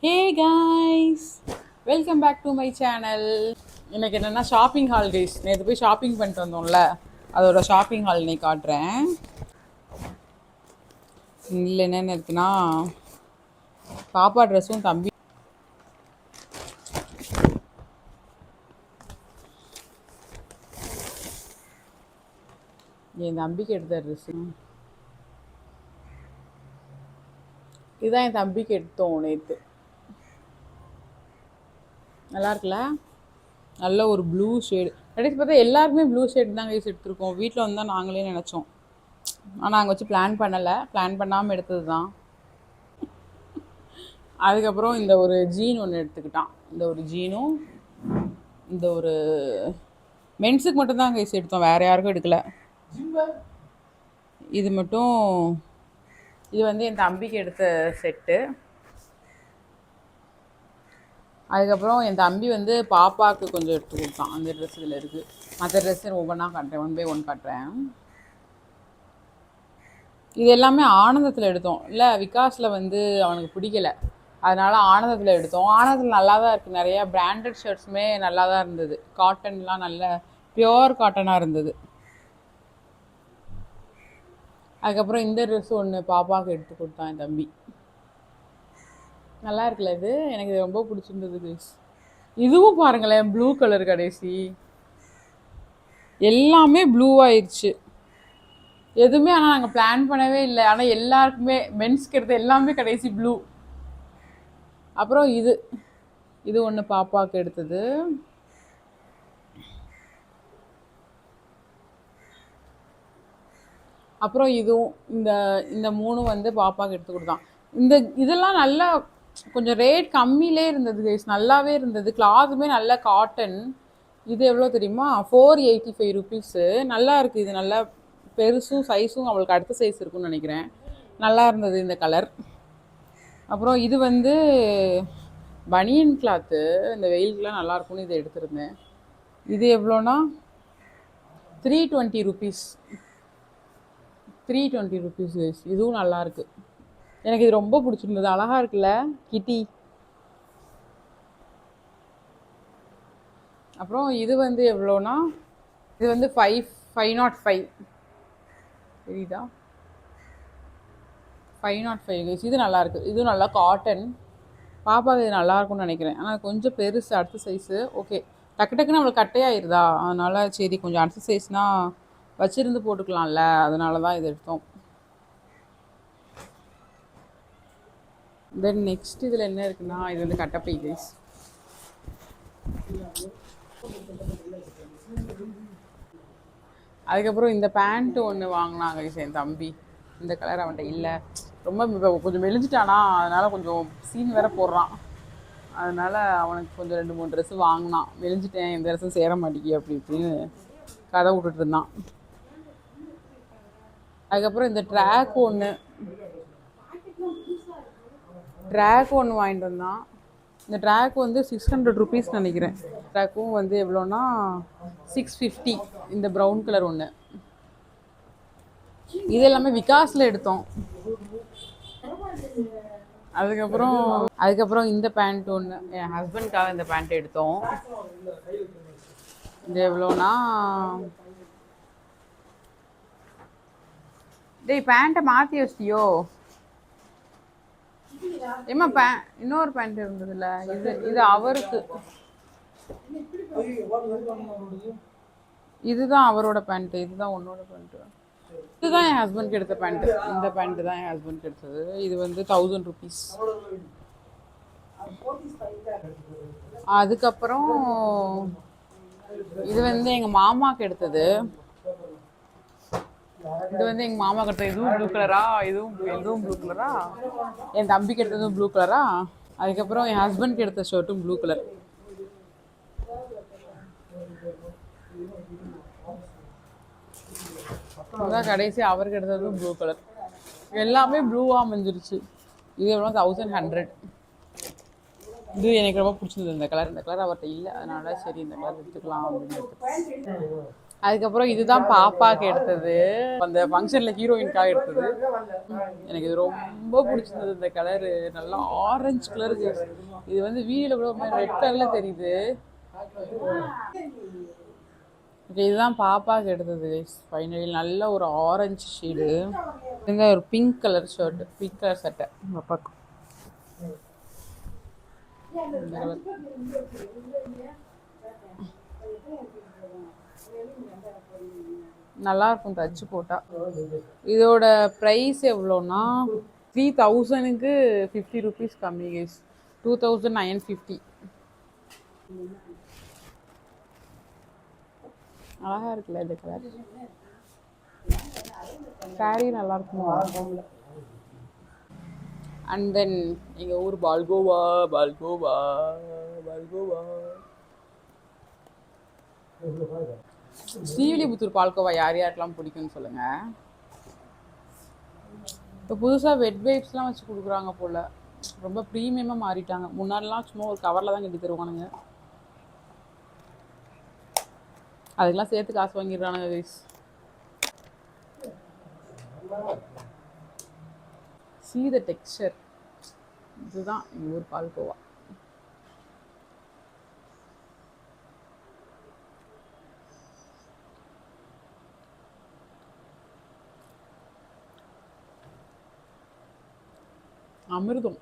Hey guys, welcome back to my channel. எனக்கு என்னென்னா shopping hall guys. நேற்று போய் ஷாப்பிங் பண்ணிட்டு வந்தோம்ல, அதோட ஷாப்பிங் ஹால் இன்னைக்கு காட்டுறேன். இல்லை என்னென்ன இருக்குன்னா, பாப்பா ட்ரெஸ்ஸும் தம்பி என் தம்பிக்கு எடுத்த ட்ரெஸ்ஸு. இதுதான் என் தம்பிக்கு எடுத்தோம் நேற்று. நல்லா இருக்குல்ல? நல்ல ஒரு ப்ளூ ஷேடு. கடைசி பார்த்தா எல்லாருக்குமே ப்ளூ ஷேட் தான் கைஸ் எடுத்திருக்கோம். வீட்டில் வந்து தான் நாங்களே நினச்சோம். ஆனால் நாங்கள் வச்சு பிளான் பண்ணலை, பிளான் பண்ணாமல் எடுத்தது தான். அதுக்கப்புறம் இந்த ஒரு ஜீன் ஒன்று எடுத்துக்கிட்டான். இந்த ஒரு ஜீனும் இந்த ஒரு மென்ஸுக்கு மட்டும்தான் கைஸ் எடுத்தோம், வேறு யாருக்கும் எடுக்கலை. இது மட்டும், இது வந்து என் தம்பிக்கு எடுத்த செட்டு. அதுக்கப்புறம் என் தம்பி வந்து பாப்பாவுக்கு கொஞ்சம் எடுத்து கொடுத்தான். அந்த ட்ரெஸ் இதில் இருக்குது. மற்ற ட்ரெஸ்ஸு ஒவ்வொன்றா காட்டுறேன், 1 by 1 காட்டுறேன். இது எல்லாமே ஆனந்தத்தில் எடுத்தோம். இல்லை விகாஸில் வந்து அவனுக்கு பிடிக்கலை, அதனால் ஆனந்தத்தில் எடுத்தோம். ஆனந்தத்தில் நல்லா தான் இருக்குது. நிறையா பிராண்டட் ஷர்ட்ஸுமே நல்லா தான் இருந்தது. காட்டன்லாம் நல்ல பியோர் காட்டனாக இருந்தது. அதுக்கப்புறம் இந்த ட்ரெஸ் ஒன்று பாப்பாவுக்கு எடுத்து கொடுத்தான் என் தம்பி. நல்லா இருக்குல்ல இது? எனக்கு இது ரொம்ப பிடிச்சிருந்தது கைஸ். இதுவும் பாருங்களேன், ப்ளூ கலர். கடைசி எல்லாமே ப்ளூ ஆயிடுச்சு. எதுவுமே ஆனால் நாங்கள் பிளான் பண்ணவே இல்லை. ஆனால் எல்லாருக்குமே மென்ஸ்க்கு எடுத்த எல்லாமே கடைசி ப்ளூ. அப்புறம் இது இது ஒன்று பாப்பாவுக்கு எடுத்தது. அப்புறம் இதுவும் இந்த இந்த 3 வந்து பாப்பாவுக்கு எடுத்து கொடுத்தான். இதெல்லாம் நல்லா கொஞ்சம் ரேட் கம்மியிலே இருந்தது கைஸ், நல்லாவே இருந்தது. கிளாத்துமே நல்ல காட்டன். இது எவ்வளோ தெரியுமா? 485 ருபீஸு. நல்லா இருக்குது. இது நல்லா பெருசும் சைஸும் அவளுக்கு அடுத்த சைஸ் இருக்குன்னு நினைக்கிறேன். நல்லா இருந்தது இந்த கலர். அப்புறம் இது வந்து பனியன் கிளாத்து, இந்த வெயிலுக்குலாம் நல்லாயிருக்கும்னு இதை எடுத்திருந்தேன். இது எவ்வளோனா 320 ருபீஸ். 320 rupees guys. இதுவும் நல்லாயிருக்கு. எனக்கு இது ரொம்ப பிடிச்சிருந்தது. அழகாக இருக்குல்ல கிட்டி. அப்புறம் இது வந்து எவ்வளோனா, இது வந்து 505 தெரியுதா? 505 கைஸ். இது நல்லாயிருக்கு. இதுவும் நல்லா காட்டன். பாப்பாவுக்கு இது நல்லாயிருக்கும்னு நினைக்கிறேன். ஆனால் கொஞ்சம் பெருசு, அடுத்த சைஸு. ஓகே, டக்கு டக்குன்னு அவளுக்கு கட்டையாயிருதா, அதனால் சரி கொஞ்சம் அடுத்த சைஸ்னால் வச்சுருந்து போட்டுக்கலாம்ல, அதனால தான் இது எடுத்தோம். தென் நெக்ஸ்ட் இதில் என்ன இருக்குன்னா, இது வந்து கட்டப்பை கைஸ். அதுக்கப்புறம் இந்த பேண்ட்டு ஒன்று வாங்கினாங்க கைஸ் என் தம்பி. இந்த கலர் அவன்கிட்ட இல்லை, ரொம்ப கொஞ்சம் மெலிஞ்சிட்டானா, அதனால் கொஞ்சம் சீன் வேற போடுறான். அதனால் அவனுக்கு கொஞ்சம் 2-3 ட்ரெஸ்ஸு வாங்கினான். மெலிஞ்சிட்டேன், எந்த ட்ரெஸ்ஸும் சேர மாட்டேங்கி அப்படி இப்படின்னு கதை விட்டுட்டு இருந்தான். அதுக்கப்புறம் இந்த ட்ராக் ஒன்று வாங்கிட்டு வந்தான். இந்த ட்ராக் வந்து 600 ருபீஸ் நினைக்கிறேன். ட்ராக்கும் வந்து எவ்வளோனா 650. இந்த ப்ரௌன் கலர் ஒன்று. இது எல்லாமே விகாஸில் எடுத்தோம். அதுக்கப்புறம் இந்த பேண்ட் ஒன்று என் ஹஸ்பண்ட்காக இந்த பேண்ட் எடுத்தோம். இது எவ்வளோனா, டேய் பேண்ட்டை மாற்றி வச்சிட்டியோ? ஏம்மா இன்னொரு பேண்ட் இருந்ததுல்ல, இது அவருக்கு. இதுதான் அவரோட பேண்ட்டு, இதுதான் உன்னோட பேண்ட்டு. இதுதான் என் ஹஸ்பண்ட்க்கு எடுத்த பேண்ட்டு. இந்த பேண்ட்டு தான் என் ஹஸ்பண்ட்க்கு எடுத்தது. இது வந்து 1000 ருபீஸ். அதுக்கப்புறம் இது வந்து எங்கள் மாமாவுக்கு எடுத்தது. இது வந்து எங்கள் மாமா கிட்ட, இதுவும் ப்ளூ கலரா, இதுவும் ப்ளூ கலரா. என் தம்பிக்கு எடுத்ததும் ப்ளூ கலரா. அதுக்கப்புறம் என் ஹஸ்பண்ட்க்கு எடுத்த ஷர்ட்டும் ப்ளூ கலர். அதான் கடைசி அவருக்கு எடுத்ததும் ப்ளூ கலர். எல்லாமே ப்ளூவாக அமைஞ்சிருச்சு. இது எவ்வளோ 1100. இது எனக்கு ரொம்ப பிடிச்சிருந்தது இந்த கலர். இந்த கலர் அவர்கிட்ட இல்லை, அதனால சரி இந்த கலர் எடுத்துக்கலாம் அப்படின்னு எடுத்து. அதுக்கப்புறம் இதுதான் பாப்பாக்கு எடுத்தது, அந்த ஃபங்க்ஷன்ல ஹீரோயின்காக எடுத்தது. எனக்கு இது ரொம்ப பிடிச்சிருந்தது. இந்த கலரு நல்லா ஆரஞ்சு கலர். இது வந்து வீடியோல கூட ஒரு மாதிரி ரெட் கலர்ல தெரியுது. ஓகே, இதுதான் பாப்பாக்கு எடுத்தது. ஃபைனலி நல்ல ஒரு ஆரஞ்சு ஷேடு. இந்த ஒரு pink colour shirt, pink colour சட்டை பாப்பாக்கு. நல்லா இருக்கும் தச்சு போட்டா. இதோட ப்ரைஸ் எவ்வளோன்னா 3000க்கு 50 ருபீஸ் கம்மி கைஸ். 2950. அழகா இருக்குல்ல இந்த கலர். சாரி நல்லா இருக்குமா? அண்ட் தென் எங்கள் ஊர் பால்கோவா, பால்கோவா, பால்கோவா. ஸ்ரீவில்லிபுத்தூர் பால்கோவா யார் யாருக்கெல்லாம் பிடிக்கும்னு சொல்லுங்க. இப்போ புதுசாக வெட் வைப்ஸ்லாம் வச்சு கொடுக்குறாங்க போல். ரொம்ப ப்ரீமியமாக மாறிட்டாங்க. முன்னாடிலாம் சும்மா ஒரு கவரில் தான் கட்டி தருவானுங்க. அதுக்கெல்லாம் சேர்த்து காசு வாங்கிடுறானுங்க கைஸ். See the texture. இதுதான் எங்கள் ஊர் பால்கோவா. அமிர்தம்.